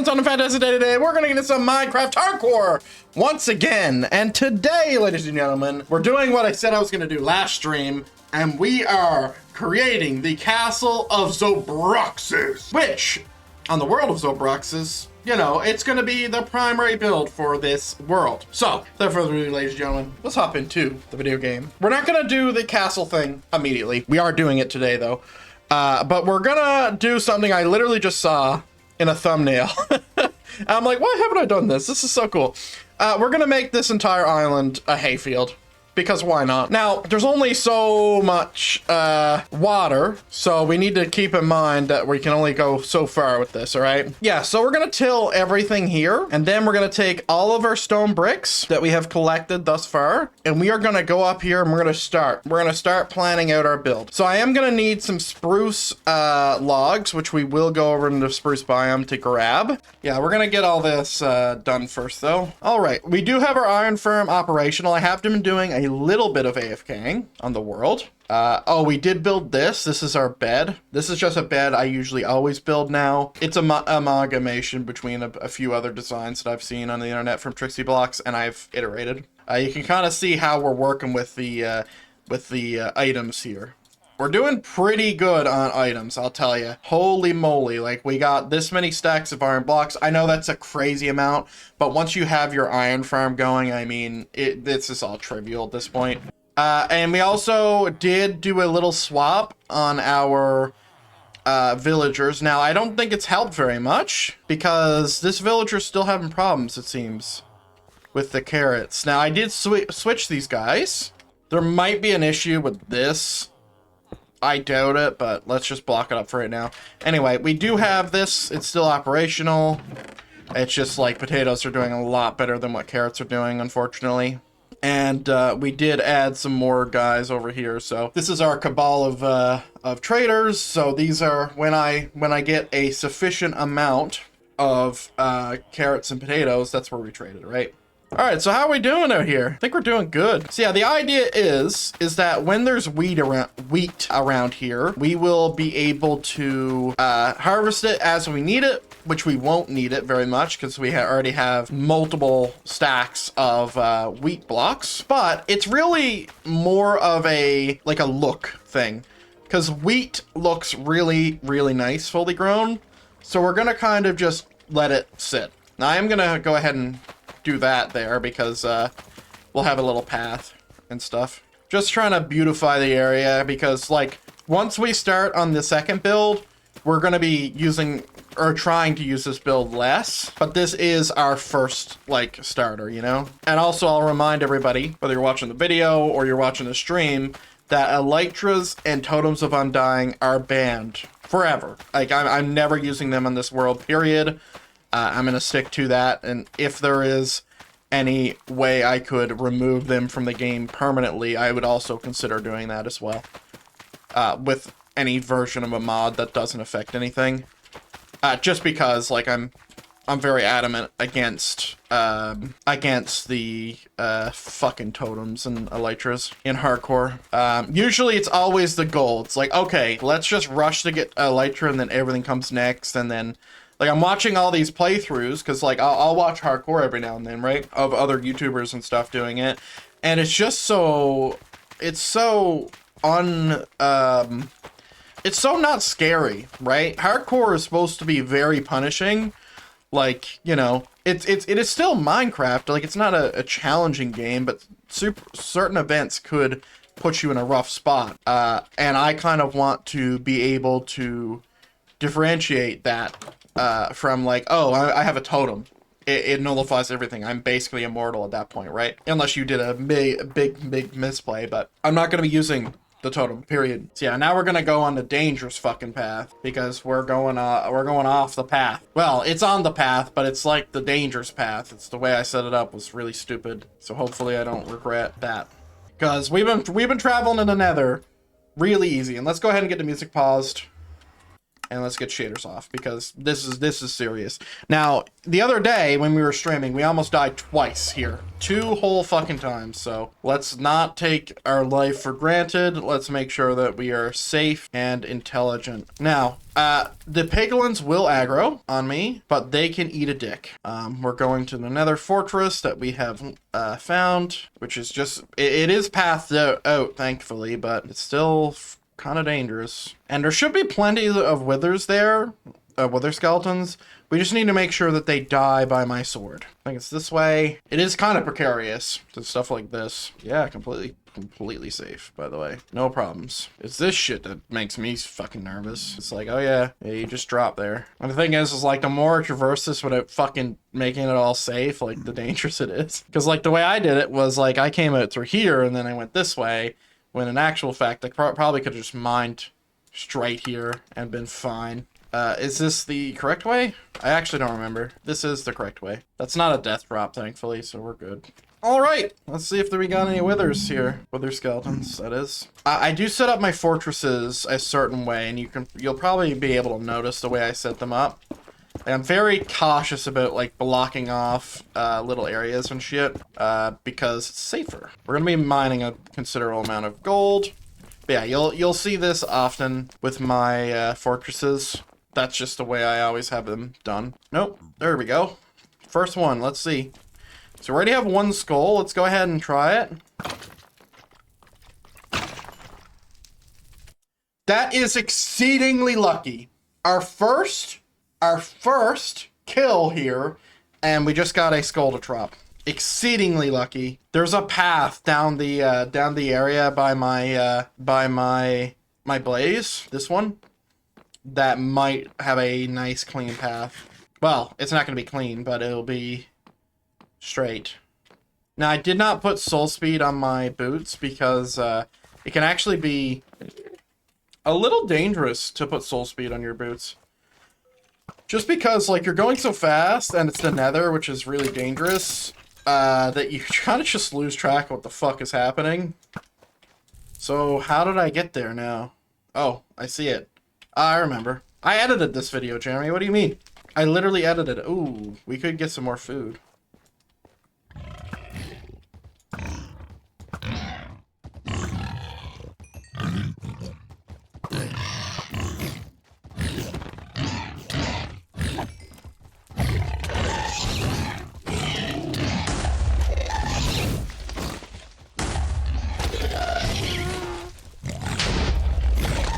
everyone's on a fantastic day today. We're gonna get into some Minecraft hardcore once again. And today, ladies and gentlemen, we're doing what I said I was gonna do last stream, and we are creating the Castle of Zobruxis, which, on the world of Zobruxis, you know, it's gonna be the primary build for this world. So, without further ado, ladies and gentlemen, let's hop into the video game. We're not gonna do the castle thing immediately. We are doing it today, though. But we're gonna do something I literally just saw in a thumbnail. I'm like, why haven't I done this? This is so cool. We're gonna make this entire island a hayfield. Because why not? Now, there's only so much water, so we need to keep in mind that we can only go so far with this, all right? Yeah, so we're gonna till everything here, and then we're gonna take all of our stone bricks that we have collected thus far, and we are gonna go up here and we're gonna start planning out our build. So I am gonna need some spruce logs, which we will go over into the spruce biome to grab. Yeah, we're gonna get all this done first though. All right, we do have our iron farm operational. I have been doing a little bit of AFKing on the world. Oh, we did build this. This is our bed. This is just a bed I usually always build now. It's an amalgamation between a few other designs that I've seen on the internet from Trixie Blocks, and I've iterated. You can kind of see how we're working with the items here. We're doing pretty good on items, I'll tell you. Holy moly, like we got this many stacks of iron blocks. I know that's a crazy amount, but once you have your iron farm going, I mean, this is all trivial at this point. And we also did do a little swap on our villagers. Now, I don't think it's helped very much because this villager's still having problems, it seems, with the carrots. Now, I did switch these guys. There might be an issue with this. I doubt it, but let's just block it up for right now. Anyway, we do have this. It's still operational. It's just like potatoes are doing a lot better than what carrots are doing, unfortunately. And we did add some more guys over here. So this is our cabal of traders. So these are when I get a sufficient amount of carrots and potatoes, that's where we trade it, right? All right, so how are we doing out here? I think we're doing good. So yeah, the idea is that when there's wheat around here, we will be able to harvest it as we need it, which we won't need it very much because we already have multiple stacks of wheat blocks. But it's really more of a look thing because wheat looks really, really nice fully grown. So we're gonna kind of just let it sit. Now I am gonna go ahead and do that there because we'll have a little path and stuff. Just trying to beautify the area because like once we start on the second build, we're going to be using or trying to use this build less, but this is our first like starter, you know? And also I'll remind everybody, whether you're watching the video or you're watching the stream, that elytras and totems of undying are banned forever. Like I'm never using them on this world, period. I'm going to stick to that, and if there is any way I could remove them from the game permanently, I would also consider doing that as well. With any version of a mod that doesn't affect anything. Just because, like, I'm very adamant against the fucking totems and elytras in hardcore. Usually it's always the goal. It's like, okay, let's just rush to get elytra and then everything comes next, and then like I'm watching all these playthroughs because like I'll watch hardcore every now and then, right? Of other YouTubers and stuff doing it. And it's just so, it's so it's so not scary, right? Hardcore is supposed to be very punishing. Like, you know, it is still Minecraft. Like it's not a challenging game, but certain events could put you in a rough spot. And I kind of want to be able to differentiate that from like, oh, I have a totem. It nullifies everything. I'm basically immortal at that point, right? Unless you did a big misplay, but I'm not going to be using the totem, period. So yeah, now we're going to go on the dangerous fucking path because we're going off the path. Well, it's on the path, but it's like the dangerous path. It's the way I set it up was really stupid. So hopefully I don't regret that. Because we've been traveling in the nether really easy. And let's go ahead and get the music paused. And let's get shaders off because this is serious. Now, the other day when we were streaming, we almost died twice here. 2 whole fucking times. So let's not take our life for granted. Let's make sure that we are safe and intelligent. Now, the piglins will aggro on me, but they can eat a dick. We're going to the Nether Fortress that we have found, which is just, it is pathed out, thankfully, but it's still kind of dangerous. And there should be plenty of withers there, wither skeletons. We just need to make sure that they die by my sword. I think it's this way. It is kind of precarious to stuff like this. Yeah, completely safe, by the way. No problems. It's this shit that makes me fucking nervous. It's like, oh yeah, you just drop there. And the thing is like, the more I traverse this without fucking making it all safe, like, the dangerous it is. Because, like, the way I did it was, like, I came out through here, and then I went this way, when in actual fact, I probably could have just mined straight here and been fine. Is this the correct way? I actually don't remember. This is the correct way. That's not a death drop, thankfully, so we're good. All right, let's see if we got any withers here. Wither skeletons, that is. I do set up my fortresses a certain way, and you'll probably be able to notice the way I set them up. I'm very cautious about, like, blocking off little areas and shit because it's safer. We're gonna be mining a considerable amount of gold. But yeah, you'll see this often with my fortresses. That's just the way I always have them done. Nope, there we go. First one, let's see. So we already have 1 skull. Let's go ahead and try it. That is exceedingly lucky. Our first kill here, and we just got a skull to drop. Exceedingly lucky. There's a path down the area by my blaze. This one that might have a nice clean path. Well, it's not going to be clean, but it'll be straight. Now, I did not put soul speed on my boots because it can actually be a little dangerous to put soul speed on your boots. Just because, like, you're going so fast, and it's the Nether, which is really dangerous, that you kind of just lose track of what the fuck is happening. So, how did I get there now? Oh, I see it. I remember. I edited this video, Jeremy. What do you mean? I literally edited it. Ooh, we could get some more food.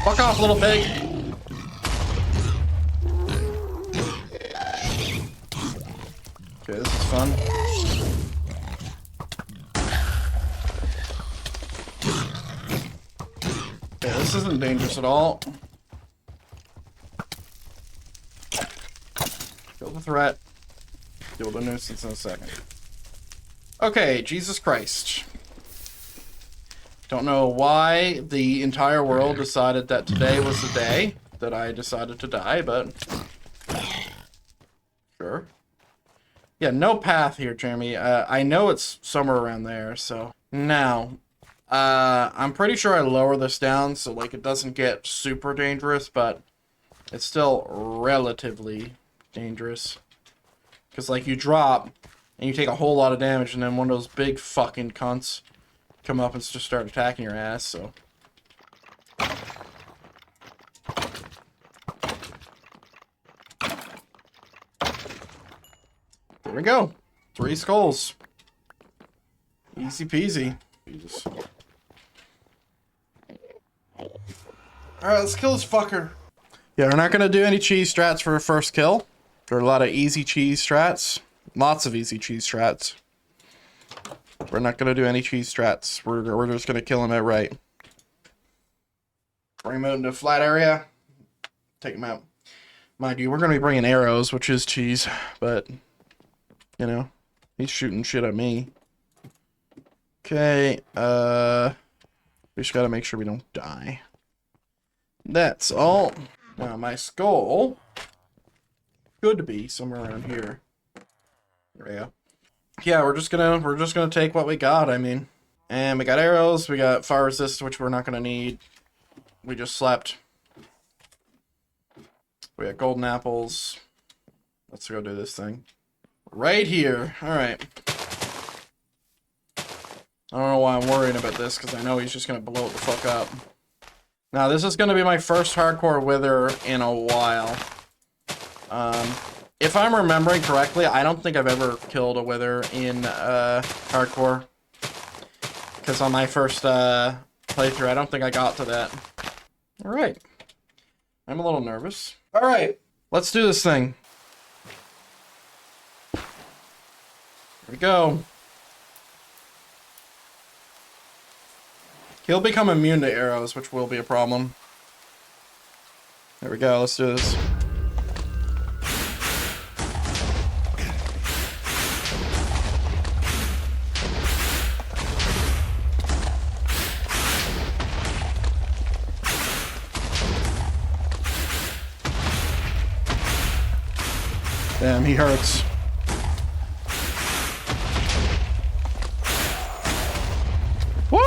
Fuck off, little pig. Okay, this is fun. Okay, this isn't dangerous at all. Kill the threat. Deal with the nuisance in a second. Okay, Jesus Christ. Don't know why the entire world decided that today was the day that I decided to die, but sure. Yeah, no path here, Jeremy. I know it's somewhere around there, so. Now, I'm pretty sure I lower this down so, like, it doesn't get super dangerous, but it's still relatively dangerous. Because, like, you drop, and you take a whole lot of damage, and then one of those big fucking cunts come up and just start attacking your ass, so. There we go. 3 skulls. Easy peasy. Jesus. Alright, let's kill this fucker. Yeah, we're not gonna do any cheese strats for a first kill. There are a lot of easy cheese strats. Lots of easy cheese strats. We're not gonna do any cheese strats. We're just gonna kill him outright. Bring him out into a flat area. Take him out. Mind you, we're gonna be bringing arrows, which is cheese, but you know, he's shooting shit at me. Okay, we just gotta make sure we don't die. That's all. Now my skull could be somewhere around here. There we go. Yeah, we're just gonna take what we got, I mean. And we got arrows, we got fire resist, which we're not gonna need. We just slept. We got golden apples. Let's go do this thing. Right here. All right. I don't know why I'm worrying about this, because I know he's just going to blow it the fuck up. Now, this is going to be my first hardcore wither in a while. If I'm remembering correctly, I don't think I've ever killed a wither in hardcore. Because on my first playthrough, I don't think I got to that. Alright. I'm a little nervous. Alright, let's do this thing. Here we go. He'll become immune to arrows, which will be a problem. There we go, let's do this. Damn, he hurts. Woo!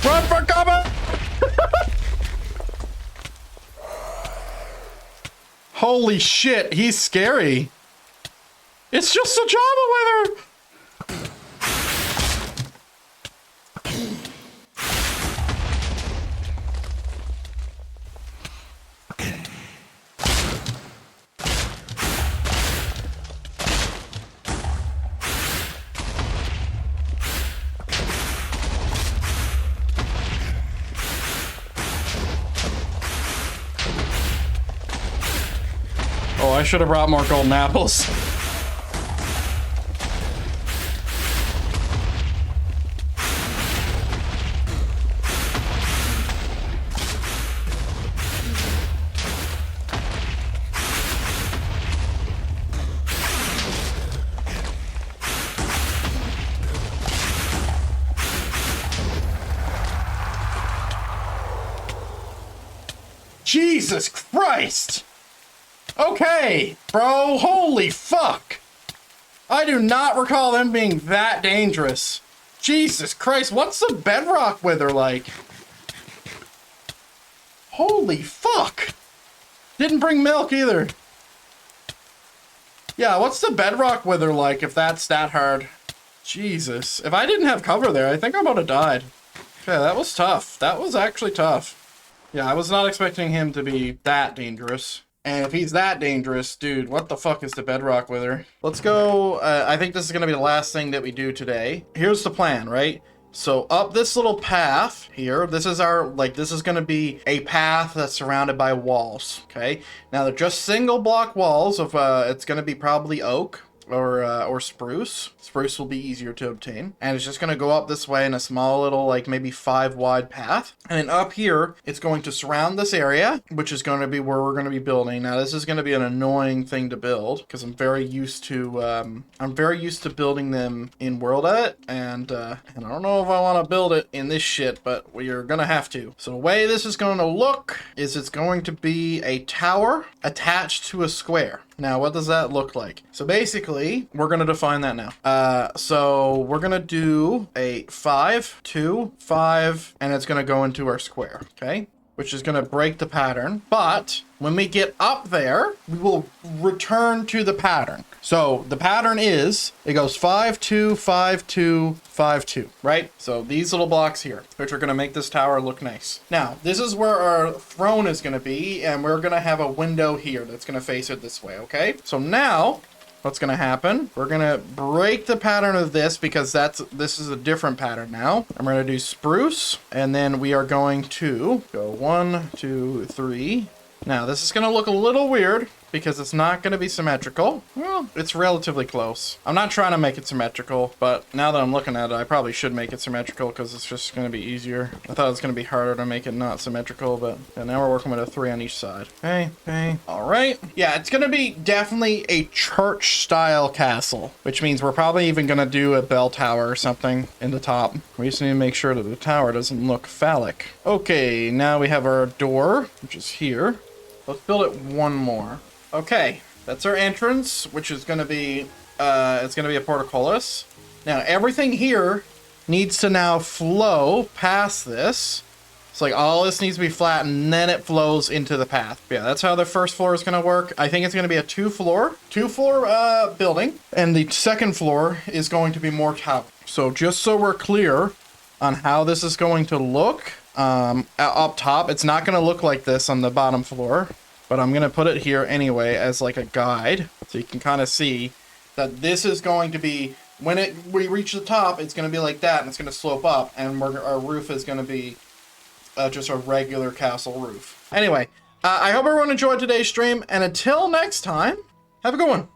Run for cover! Holy shit, he's scary. It's just a Java wither! Oh, I should have brought more golden apples. Jesus Christ! Okay, bro, holy fuck! I do not recall them being that dangerous. Jesus Christ, what's the bedrock wither like? Holy fuck! Didn't bring milk either. Yeah, what's the bedrock wither like if that's that hard? Jesus, if I didn't have cover there, I think I would have died. Okay, that was tough. That was actually tough. Yeah, I was not expecting him to be that dangerous. And if he's that dangerous, dude, what the fuck is the bedrock wither? Let's go, I think this is gonna be the last thing that we do today. Here's the plan, right? So up this little path here, this is gonna be a path that's surrounded by walls, okay? Now they're just single block walls of, it's gonna be probably oak or spruce. Spruce will be easier to obtain. And it's just going to go up this way in a small little, like maybe 5 wide path. And then up here, it's going to surround this area, which is going to be where we're going to be building. Now, this is going to be an annoying thing to build because I'm very used to building them in World Edit. And I don't know if I want to build it in this shit, but we are going to have to. So the way this is going to look is it's going to be a tower attached to a square. Now, what does that look like? So basically, we're going to define that now. So we're going to do a 5, 2, 5, and it's going to go into our square, okay? Which is going to break the pattern. But when we get up there, we will return to the pattern. So the pattern is, it goes 5, 2, 5, 2, 5, 2, right? So these little blocks here, which are going to make this tower look nice. Now, this is where our throne is going to be, and we're going to have a window here that's going to face it this way, okay? So now, what's going to happen? We're going to break the pattern of this because this is a different pattern now. I'm going to do spruce, and then we are going to go 1, 2, 3. Now, this is going to look a little weird because it's not going to be symmetrical. Well, it's relatively close. I'm not trying to make it symmetrical, but now that I'm looking at it, I probably should make it symmetrical because it's just going to be easier. I thought it was going to be harder to make it not symmetrical, but yeah, now we're working with a 3 on each side. Okay, okay. All right. Yeah, it's going to be definitely a church-style castle, which means we're probably even going to do a bell tower or something in the top. We just need to make sure that the tower doesn't look phallic. Okay, now we have our door, which is here. Let's build it one more. Okay, That's our entrance, which is going to be, it's going to be a portcullis. Now, everything here needs to now flow past this. It's like all this needs to be flat, and then it flows into the path. Yeah, that's how the first floor is going to work. I think it's going to be a two-floor building, and the second floor is going to be more tower. So just so we're clear on how this is going to look, up top, it's not going to look like this on the bottom floor, but I'm going to put it here anyway as like a guide, so you can kind of see that this is going to be, when we reach the top, it's going to be like that, and it's going to slope up, and our roof is going to be just a regular castle roof. Anyway, I hope everyone enjoyed today's stream, and until next time, have a good one.